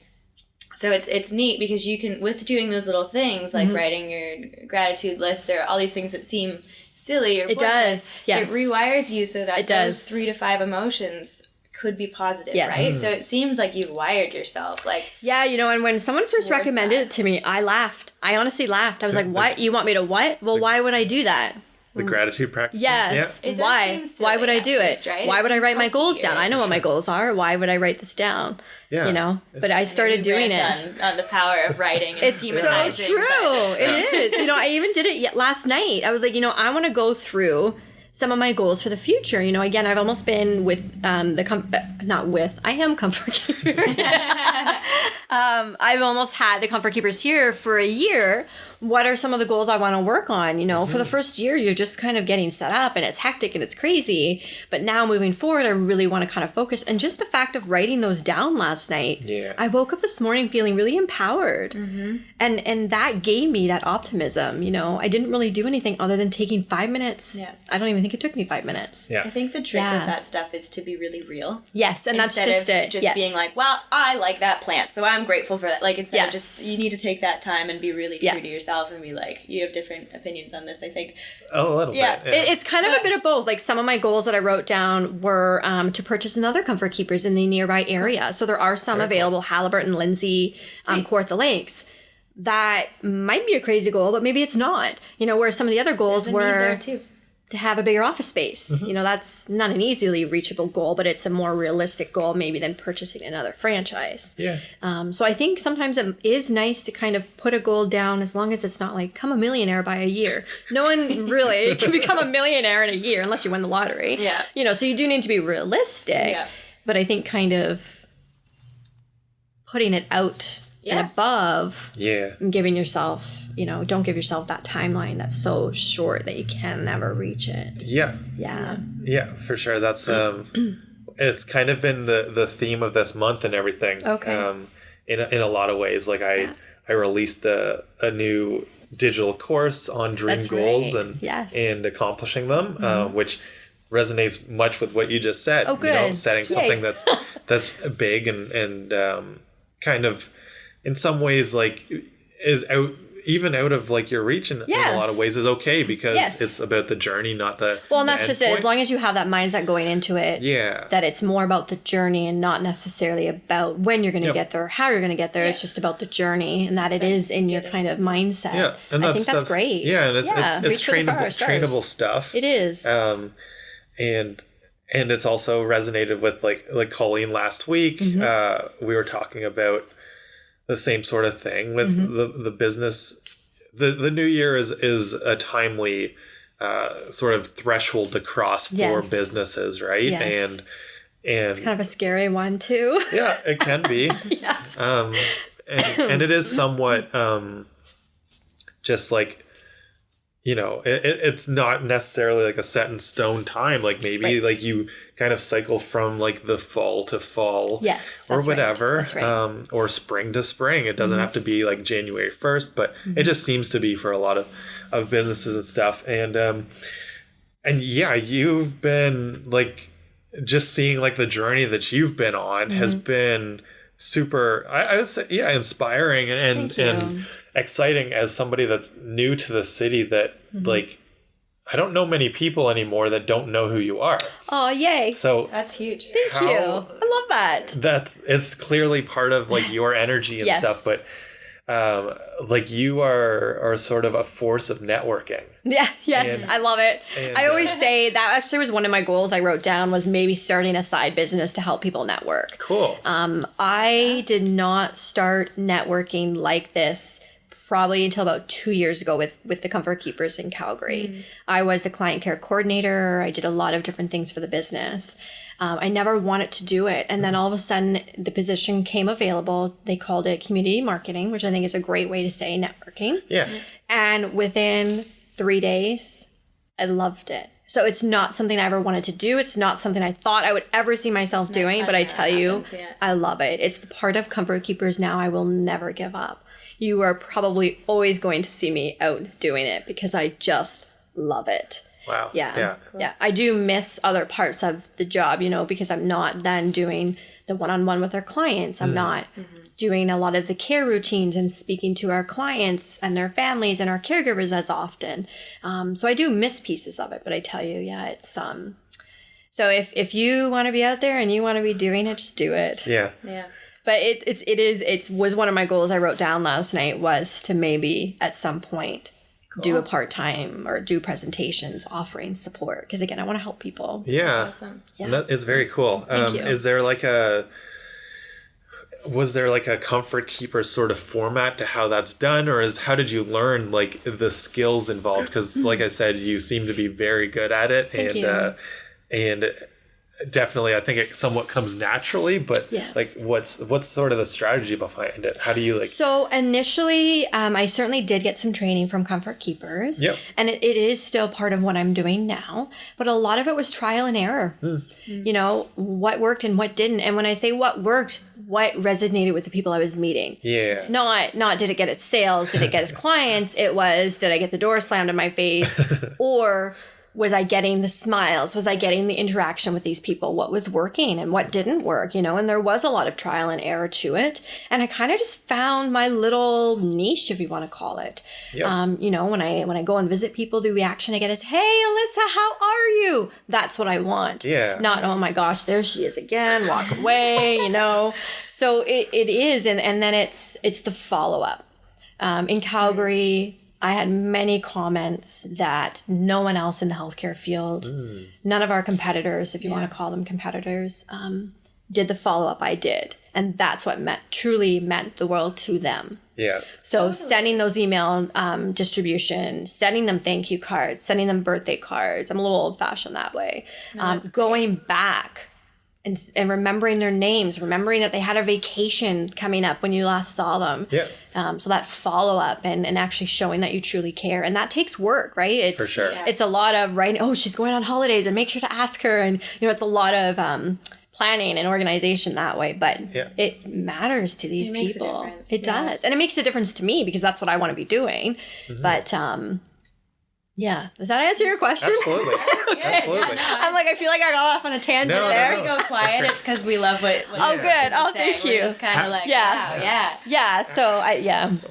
so it's neat because you can, with doing those little things like writing your gratitude list or all these things that seem silly or pointless, it rewires you so that those 3 to 5 emotions could be positive, right? So it seems like you've wired yourself. Like, yeah, you know, and when someone first recommended it to me, I laughed. I honestly laughed. I was like, what? You want me to what? Well, why would I do that? The gratitude practice? Yes. Yeah. Why? Why would I do it? Right? Why would I write my goals down? I know what my goals are. Why would I write this down? Yeah. You know? But I started doing it. On the power of writing and it's so true. It is. You know, I even did it last night. I was like, you know, I want to go through some of my goals for the future. You know, again, I've almost been with I am Comfort Keeper. I've almost had the Comfort Keepers here for a year. What are some of the goals I want to work on? You know, for the first year, you're just kind of getting set up and it's hectic and it's crazy. But now moving forward, I really want to kind of focus. And just the fact of writing those down last night, I woke up this morning feeling really empowered. And that gave me that optimism. You know, I didn't really do anything other than taking 5 minutes. I don't even think it took me 5 minutes. I think the trick with that stuff is to be really real. Yes, and that's just instead it. Of just being like, well, I like that plant, so I'm grateful for that. Like, instead of just, you need to take that time and be really true to yourself and be like, you have different opinions on this, I think. A little bit. Yeah. It's kind of a bit of both. Like, some of my goals that I wrote down were to purchase another Comfort Keepers in the nearby area. So there are some available, Halliburton, Lindsay, Kawartha Lakes. That might be a crazy goal, but maybe it's not. You know, where some of the other goals were to have a bigger office space. You know, that's not an easily reachable goal, but it's a more realistic goal maybe than purchasing another franchise. So I think sometimes it is nice to kind of put a goal down as long as it's not like, become a millionaire by a year. No one really can become a millionaire in a year unless you win the lottery. You know, so you do need to be realistic. But I think kind of putting it out and above and giving yourself, you know, don't give yourself that timeline that's so short that you can never reach it. Yeah, for sure. That's it's kind of been the theme of this month and everything. In a lot of ways. Like I released a new digital course on dream goals and accomplishing them, which resonates much with what you just said. You know, setting something that's big and kind of in some ways like is out of like your reach in a lot of ways is okay because it's about the journey, not the and that's just it. As long as you have that mindset going into it, that it's more about the journey and not necessarily about when you're going to get there or how you're going to get there. It's just about the journey and that it is in your kind of mindset. And I think that's great. And it's trainable stuff. It is. And it's also resonated with like Colleen last week. We were talking about the same sort of thing with the business the new year is a timely sort of threshold to cross for businesses, right? Yes. And it's kind of a scary one too. Yeah, it can be. Yes. And it is somewhat just like, you know, it's not necessarily like a set in stone time. Like maybe like you kind of cycle from like the fall to fall, or whatever, or spring to spring. It doesn't have to be like January 1st, but it just seems to be for a lot of businesses and stuff. And yeah, you've been like, just seeing like the journey that you've been on has been super, I would say, inspiring and exciting as somebody that's new to the city that like, I don't know many people anymore that don't know who you are. Oh, yay. So that's huge. Thank you. I love that. It's clearly part of like your energy and stuff, but like you are sort of a force of networking. Yeah. Yes. And I love it. I always say that actually was one of my goals I wrote down, was maybe starting a side business to help people network. Cool. I did not start networking like this probably until about 2 years ago with the Comfort Keepers in Calgary. I was the client care coordinator. I did a lot of different things for the business. I never wanted to do it. And then all of a sudden the position came available. They called it community marketing, which I think is a great way to say networking. Yeah. And within 3 days, I loved it. So it's not something I ever wanted to do. It's not something I thought I would ever see myself doing, but I tell you, I love it. It's the part of Comfort Keepers now I will never give up. You are probably always going to see me out doing it because I just love it. Wow. Yeah. Cool. Yeah. I do miss other parts of the job, you know, because I'm not then doing the one-on-one with our clients. I'm not doing a lot of the care routines and speaking to our clients and their families and our caregivers as often. So I do miss pieces of it, but I tell you, it's so if you want to be out there and you want to be doing it, just do it. Yeah. But it was one of my goals I wrote down last night, was to maybe at some point do a part-time or do presentations offering support. Because again, I want to help people. Yeah. That's awesome. Yeah. It's very cool. Thank you. Was there like a Comfort Keeper sort of format to how that's done, or how did you learn like the skills involved? Because like I said, you seem to be very good at it. Thank you. And definitely I think it somewhat comes naturally, but like what's sort of the strategy behind it? How do you like? So initially I certainly did get some training from Comfort Keepers, and it is still part of what I'm doing now, but a lot of it was trial and error. You know, what worked and what didn't. And when I say what worked, what resonated with the people I was meeting. Not did it get its sales, did it get its clients? It was, did I get the door slammed in my face, or was I getting the smiles? Was I getting the interaction with these people? What was working and what didn't work, you know? And there was a lot of trial and error to it. And I kind of just found my little niche, if you want to call it. You know, when I go and visit people, the reaction I get is, "Hey, Alyssa, how are you?" That's what I want. Not, "Oh my gosh, there she is again, walk away," you know? So it is. And then it's the follow-up. In Calgary, I had many comments that no one else in the healthcare field, none of our competitors, if you want to call them competitors, did the follow-up I did. And that's what truly meant the world to them. So sending those email distribution, sending them thank you cards, sending them birthday cards. I'm a little old-fashioned that way. Going back and remembering their names, remembering that they had a vacation coming up when you last saw them. So that follow-up and actually showing that you truly care. And that takes work, right? For sure. It's a lot of writing, "Oh, she's going on holidays," and make sure to ask her. And, you know, it's a lot of planning and organization that way. But it matters to these people. It does. And it makes a difference to me because that's what I want to be doing. But does that answer your question? Absolutely. Absolutely. I'm like, I feel like I got off on a tangent there. We go quiet. It's because we love what good. Oh, thank you. We're just kind of like, wow. So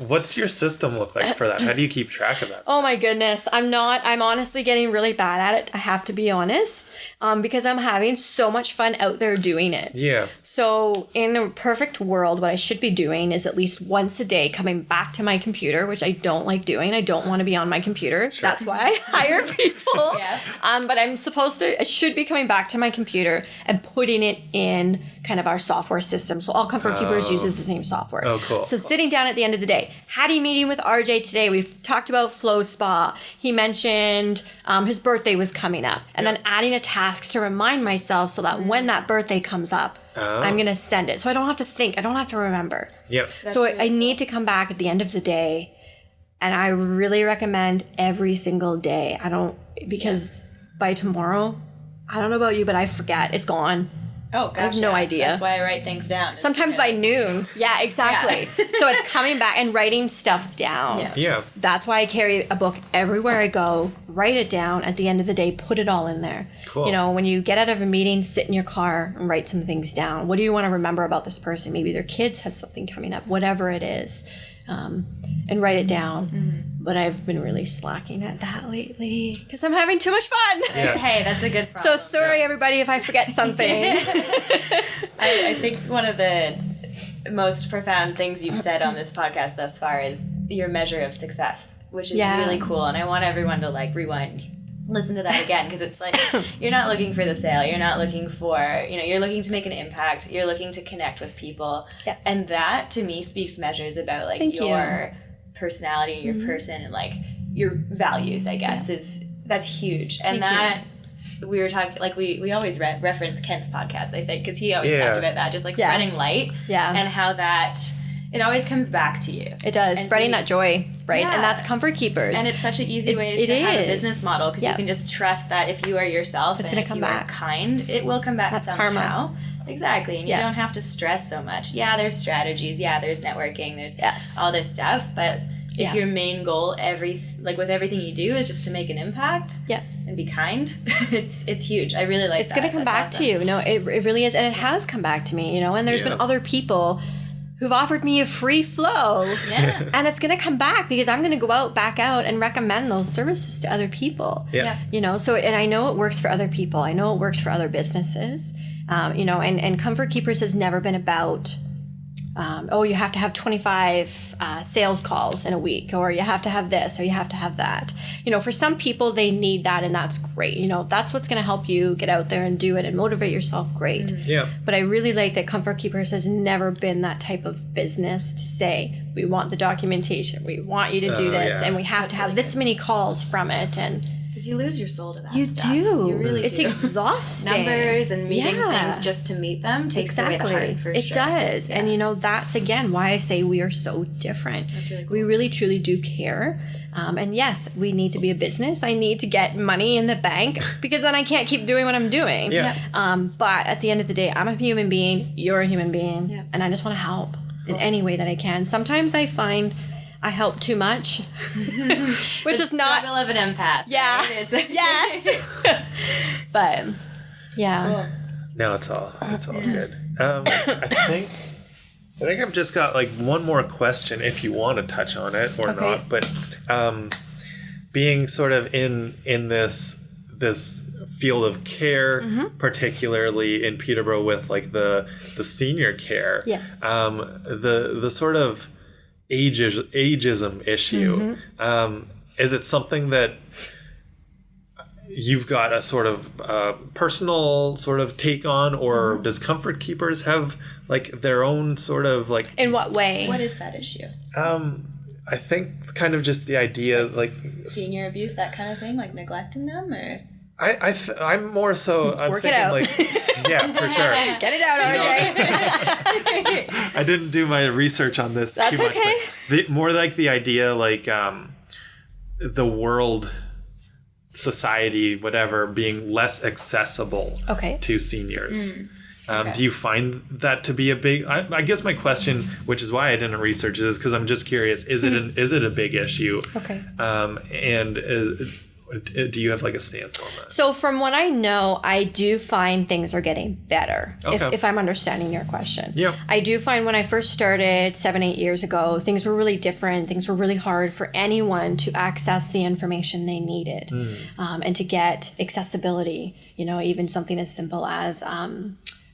What's your system look like for that? How do you keep track of that? Oh my goodness. I'm honestly getting really bad at it. I have to be honest, because I'm having so much fun out there doing it. So in a perfect world, what I should be doing is at least once a day coming back to my computer, which I don't like doing. I don't want to be on my computer. That's why why I hire people. Yeah. But I should be coming back to my computer and putting it in kind of our software system. So all Comfort Keepers uses the same software. Oh, cool. So sitting down at the end of the day, had a meeting with RJ today. We've talked about Flow Spa. He mentioned his birthday was coming up. And then adding a task to remind myself so that when that birthday comes up, I'm going to send it. So I don't have to think. I don't have to remember. Yep. So really I need to come back at the end of the day. And I really recommend every single day. Because by tomorrow, I don't know about you, but I forget. It's gone. Oh, gosh. I have no idea. That's why I write things down. Sometimes by noon. Yeah, exactly. Yeah. So it's coming back and writing stuff down. Yeah. That's why I carry a book everywhere I go. Write it down. At the end of the day, put it all in there. Cool. You know, when you get out of a meeting, sit in your car and write some things down. What do you want to remember about this person? Maybe their kids have something coming up, whatever it is. And write it down. Mm-hmm. But I've been really slacking at that lately because I'm having too much fun. Yeah. Hey, that's a good problem. So sorry, everybody, if I forget something. I think one of the most profound things you've said on this podcast thus far is your measure of success, which is really cool. And I want everyone to rewind, listen to that again, because it's like you're not looking for the sale. You're not looking for, you're looking to make an impact. You're looking to connect with people. Yeah. And that, to me, speaks measures about your personality, your person, and your values, I guess, that's huge. And we were talking, we always reference Kent's podcast, I think, because he always talked about that, just spreading light and how that it always comes back to you. It does. And spreading that joy, right? Yeah. And that's Comfort Keepers. And it's such an easy way to have a business model, because you can just trust that if you are yourself, it's going to come back. Kind, it will come back somehow. Karma. Exactly. And you don't have to stress so much. Yeah, there's strategies. Yeah, there's networking. There's all this stuff. But if your main goal, with everything you do, is just to make an impact and be kind, it's huge. I really like that. It's going to come back to you. No, it really is. And it has come back to me, and there's been other people who've offered me a free flow. Yeah. And it's going to come back because I'm going to go back out and recommend those services to other people. Yeah. So, and I know it works for other people. I know it works for other businesses. And Comfort Keepers has never been about, you have to have 25 sales calls in a week, or you have to have this, or you have to have that. For some people, they need that, and that's great. That's what's going to help you get out there and do it and motivate yourself. Great. Mm-hmm. Yeah. But I really like that Comfort Keepers has never been that type of business to say, we want the documentation, we want you to do this, and we have to have this many calls from it. And because you lose your soul to that stuff. You really it's do. exhausting. Numbers and meeting things just to meet them takes away the heart, for sure. It does. Yeah. And, that's, again, why I say we are so different. That's really cool. We really, truly do care. And, yes, we need to be a business. I need to get money in the bank because then I can't keep doing what I'm doing. Yeah. But at the end of the day, I'm a human being. You're a human being. Yeah. And I just want to help in any way that I can. Sometimes I find I help too much, which is not struggle of an empath. Yeah. Right? Yes. But yeah. Cool. No, it's all good. I think I've just got one more question, if you want to touch on it or not. But being sort of in this field of care, particularly in Peterborough with the senior care. Yes. The sort of ageism issue. Is it something that you've got a sort of personal sort of take on, or does Comfort Keepers have their own sort of in what way? What is that issue? I think kind of just the idea senior abuse, that kind of thing, neglecting them, or I'm more so I'm work thinking it out. Yeah, for sure. Get it out, RJ. I didn't do my research on this That's too much. Okay. More the idea the world, society, whatever, being less accessible to seniors. Do you find that to be a big? I guess my question, which is why I didn't research, is because I'm just curious: is it a big issue? Okay. And do you have a stance on that? So from what I know, I do find things are getting better. Okay. If I'm understanding your question. Yeah. I do find when I first started 7-8 years ago, things were really different. Things were really hard for anyone to access the information they needed, and to get accessibility. Even something as simple as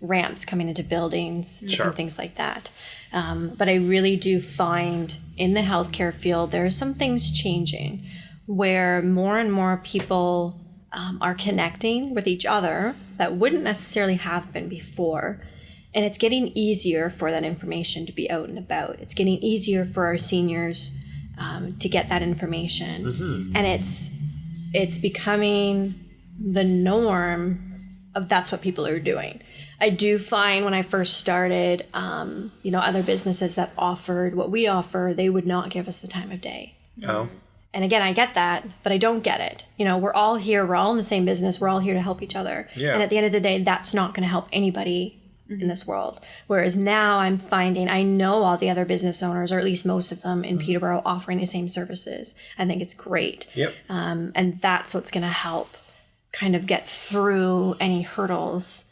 ramps coming into buildings, different things like that. But I really do find in the healthcare field, there are some things changing where more and more people are connecting with each other that wouldn't necessarily have been before. And it's getting easier for that information to be out and about. It's getting easier for our seniors to get that information. Mm-hmm. And it's becoming the norm of that's what people are doing. I do find when I first started, other businesses that offered what we offer, they would not give us the time of day. Oh. And again, I get that, but I don't get it. We're all here. We're all in the same business. We're all here to help each other. Yeah. And at the end of the day, that's not going to help anybody in this world. Whereas now I'm finding, I know all the other business owners, or at least most of them in Peterborough, offering the same services. I think it's great. Yep. And that's what's going to help kind of get through any hurdles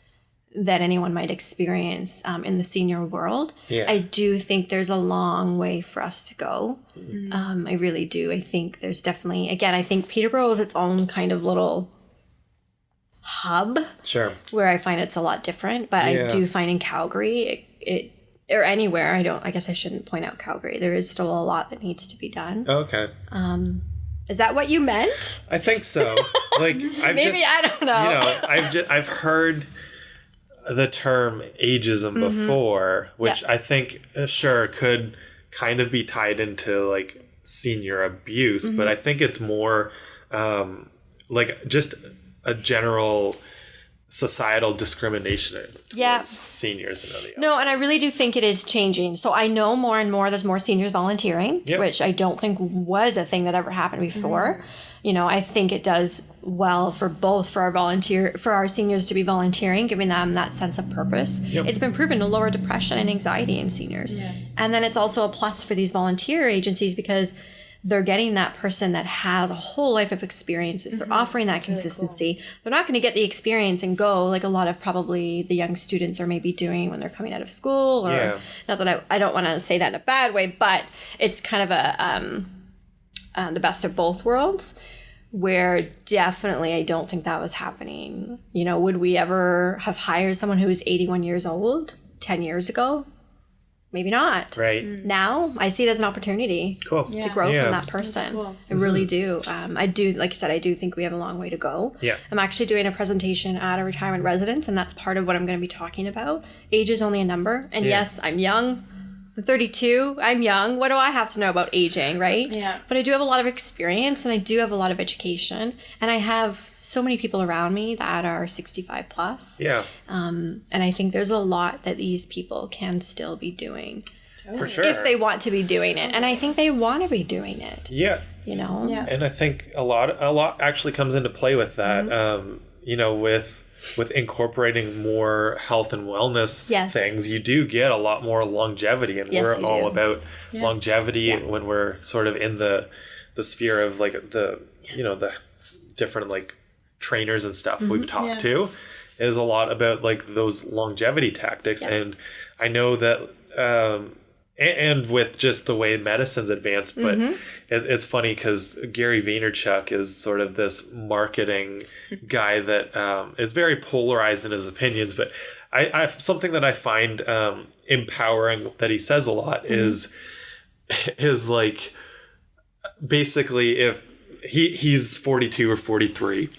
that anyone might experience in the senior world. Yeah. I do think there's a long way for us to go. Mm-hmm. I really do. I think there's definitely, again, I think Peterborough is its own kind of little hub. Sure. Where I find it's a lot different. But I do find in Calgary, it or anywhere, I guess I shouldn't point out Calgary. There is still a lot that needs to be done. Okay. Is that what you meant? I think so. I don't know. I've heard the term ageism before, which I think sure could kind of be tied into like senior abuse, but I think it's more like just a general societal discrimination towards seniors and other. No, and I really do think it is changing. So I know more and more there's more seniors volunteering, which I don't think was a thing that ever happened before. I think it does well for our seniors to be volunteering, giving them that sense of purpose. Yep. It's been proven to lower depression and anxiety in seniors. Yeah. And then it's also a plus for these volunteer agencies because they're getting that person that has a whole life of experiences. They're offering that consistency. Really cool. They're not going to get the experience and go like a lot of probably the young students are maybe doing when they're coming out of school. Or not that I don't want to say that in a bad way, but it's kind of the best of both worlds, where definitely I don't think that was happening. Would we ever have hired someone who was 81 years old 10 years ago? Maybe not. Right. Now I see it as an opportunity to grow from that person. Cool. I really do. I do, like I said, I do think we have a long way to go. Yeah. I'm actually doing a presentation at a retirement residence, and that's part of what I'm going to be talking about. Age is only a number. And yes, I'm young. I'm 32. I'm young. What do I have to know about aging, right? Yeah. But I do have a lot of experience, and I do have a lot of education, and I have so many people around me that are 65 plus. Yeah. And I think there's a lot that these people can still be doing. For sure. If they want to be doing it. And I think they want to be doing it. Yeah. Yeah. And I think a lot actually comes into play with that. With incorporating more health and wellness things, you do get a lot more longevity, and we're all about longevity when we're sort of in the sphere of like the different like trainers and stuff we've talked to is a lot about like those longevity tactics. And I know that and with just the way medicine's advanced, but it's funny because Gary Vaynerchuk is sort of this marketing guy that is very polarized in his opinions. But I something that I find empowering that he says a lot is like basically if he's 42 or 43,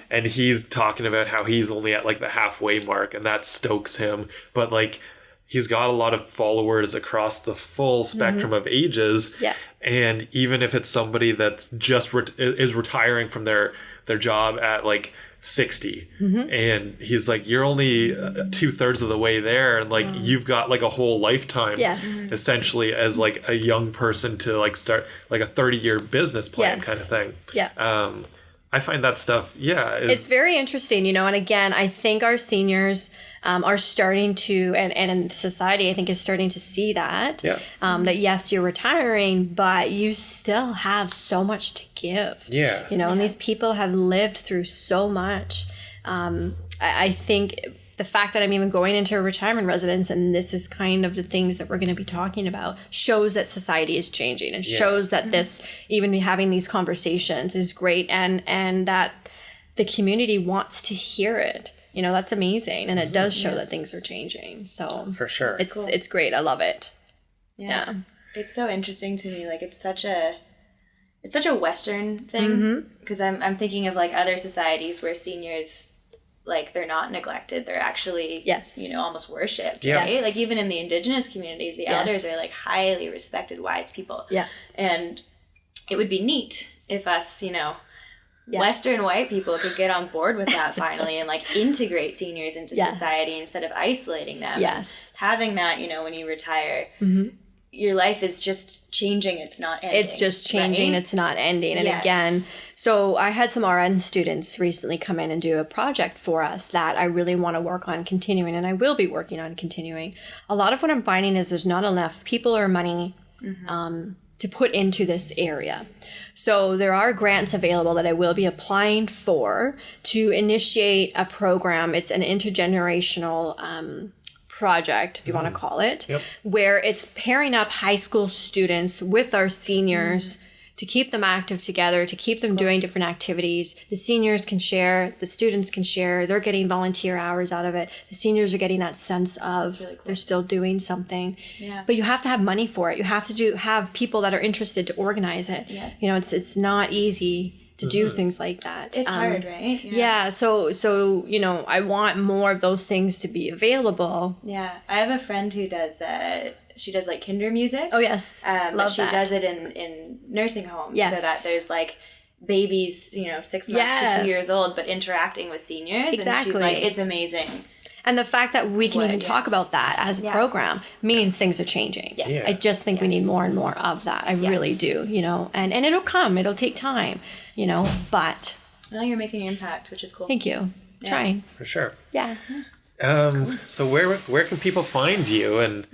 and he's talking about how he's only at like the halfway mark, and that stokes him, but like he's got a lot of followers across the full spectrum of ages. Yeah. And even if it's somebody that's just is retiring from their job at like 60, and he's like, you're only 2/3 of the way there, and like you've got like a whole lifetime essentially as like a young person to like start like a 30-year business plan kind of thing. I find that stuff it's very interesting, and again I think our seniors are starting to and in society I think is starting to see that that yes, you're retiring, but you still have so much to give, and these people have lived through so much. I think the fact that I'm even going into a retirement residence and this is kind of the things that we're going to be talking about shows that society is changing and shows that this, even having these conversations is great, and that the community wants to hear it. That's amazing. And it does show that things are changing. So for sure. It's great. I love it. Yeah. It's so interesting to me. Like it's such a it's such a Western thing, because I'm thinking of like other societies where seniors, like, they're not neglected, they're actually, you know, almost worshipped, right? Like, even in the Indigenous communities, the elders are like highly respected, wise people. And it would be neat if us, you know, Western white people could get on board with that finally and like integrate seniors into society instead of isolating them. Having that, you know, when you retire, your life is just changing, it's not ending. It's just changing, it's not ending. And again, so I had some RN students recently come in and do a project for us that I really want to work on continuing, and I will be working on continuing. A lot of what I'm finding is there's not enough people or money to put into this area. So there are grants available that I will be applying for to initiate a program. It's an intergenerational project, if you want to call it, where it's pairing up high school students with our seniors to keep them active together, to keep them doing different activities. The seniors can share, the students can share, they're getting volunteer hours out of it. The seniors are getting that sense of they're still doing something. But you have to have money for it. You have to have people that are interested to organize it. You know, it's not easy to do things like that. It's hard, right? So you know, I want more of those things to be available. I have a friend who does she does like kinder music. Oh yes, love she does it in nursing homes, so that there's like babies, you know, 6 months to 2 years old, but interacting with seniors. And she's like, it's amazing. And the fact that we can even talk about that as a program means things are changing. I just think we need more and more of that. I really do, you know, and it'll come, it'll take time, you know, but. Well, you're making an impact, which is cool. Thank you. Trying. For sure. So where can people find you, and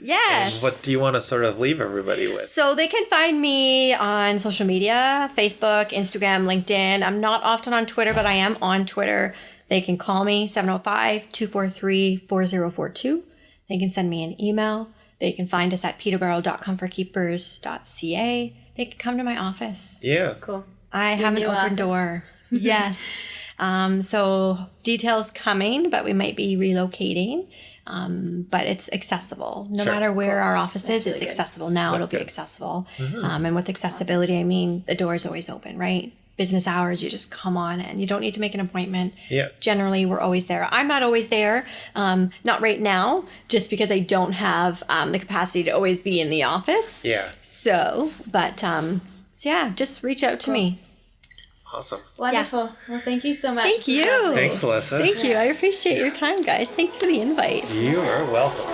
what do you want to sort of leave everybody with? So they can find me on social media, Facebook, Instagram, LinkedIn. I'm not often on Twitter, but I am on Twitter. They can call me 705-243-4042. They can send me an email. They can find us at peterborough.comfortkeepers.ca. They can come to my office. Cool. I have an open door. So details coming, but we might be relocating. But it's accessible. No matter where our office is, it's accessible now. It'll be accessible. And with accessibility, I mean, the door is always open, right? Business hours, you just come on in. You don't need to make an appointment. Generally, we're always there. I'm not always there. Not right now, just because I don't have the capacity to always be in the office. So just reach out to me. Awesome. Wonderful. Well, thank you so much. Thank you. Thanks, Alyssa. Thank you. I appreciate your time, guys. Thanks for the invite. You are welcome.